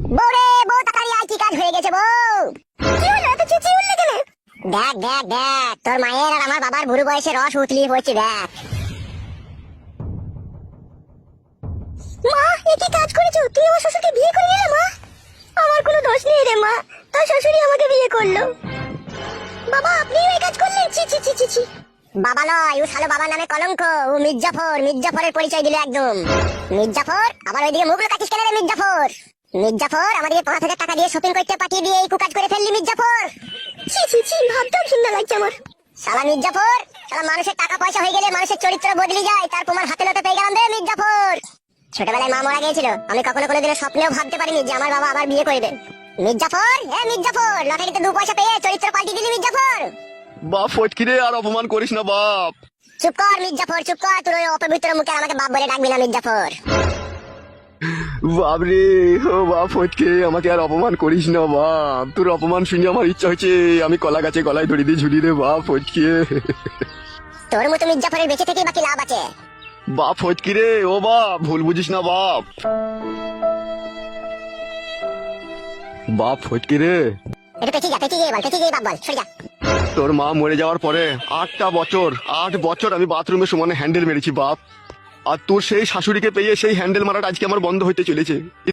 বউরে বউ তাড়াতাড়ি আয়, কি কাজ হয়ে গেছে বউ? কি হলো এত চেঁচিয়ে উঠলে কেন? দেখ দেখ দেখ, তোর মায়ের আর আমার বাবার বুড়ো বয়সে রস উতলি হচ্ছে, দেখ। মা, এ কি কাজ করেছো? তুমি আমার শ্বশুরকে বিয়ে করে নিলে মা? আমার কোনো দোষ নেই রে মা, তোর শ্বশুরই আমাকে বিয়ে করলো। বাবা, আপনিও এই কাজ করলেন? ছি ছি ছি ছি ছি। বাবা নয়, ও শালো বাবার নামে কলঙ্ক। ও মির্জাফর, মির্জাফরের পরিচয় দিল একদম। মির্জাফর, আবার ওইদিকে মুখ লুকাচ্ছিস কেন রে মির্জাফর? মির্জাফর, আমাদেরকে 5,000 টাকা দিয়ে শপিং করতে পাঠিয়ে দিয়ে এই কুকাজ করে ফেললি মির্জাফর। ছি ছি ছি, ভাবতেও ঘৃণা লাগছে আমার। শালা মির্জাফর, শালা মানুষের টাকা পয়সা হয়ে গেলে মানুষের চরিত্র বদলে যায়, তার প্রমাণ হাতে নাতে পেয়ে গেলাম রে মির্জাফর। ছোটবেলায় মা মারা গিয়েছিল, আমি কখনো কোনোদিনও স্বপ্নেও ভাবতে পারিনি যে আমার বাবা আবার বিয়ে করবে। মির্জাফর, হ্যাঁ মির্জাফর, লটারিতে 2 পয়সা পেয়ে চরিত্র পাল্টে দিলি মির্জাফর। বাপ ফটকি রে, আর অপমান করিস না বাপ। চুপ কর মির্জাফর, চুপ কর, তোর ওই অপবিত্র মুখে আমাকে বাপ বলে ডাকবি না মির্জাফর। বাপ রে, ও বাপ ফটকে, আমাকে আর অপমান করিস না বাপ। তোর অপমান শুনে আমার ইচ্ছা হচ্ছে আমি কলা গাছে গলায় ধরে দিয়ে ঝুলি রে বাপ ফটকে। তোর মতো মির্জাফরের বেঁচে থেকে বাকি লাভ আছে? বাপ ফটকি রে, ও বাপ, ভুল বুঝিস না বাপ। বাপ ফটকি রে, এটা পেঁচিয়ে যা, পেঁচিয়ে গিয়ে বল, পেঁচিয়ে গিয়ে বাপ বল, সরে যা। তোর মা মরে যাওয়ার পরে 8 বছর আমি বাথরুমে সমানে হ্যান্ডেল মেরেছি বাপ। আর তোর সেই শাশুড়িকে পেয়ে সেই হ্যান্ডেল মারাটা আজকে আমার বন্ধ হইতে চলেছে।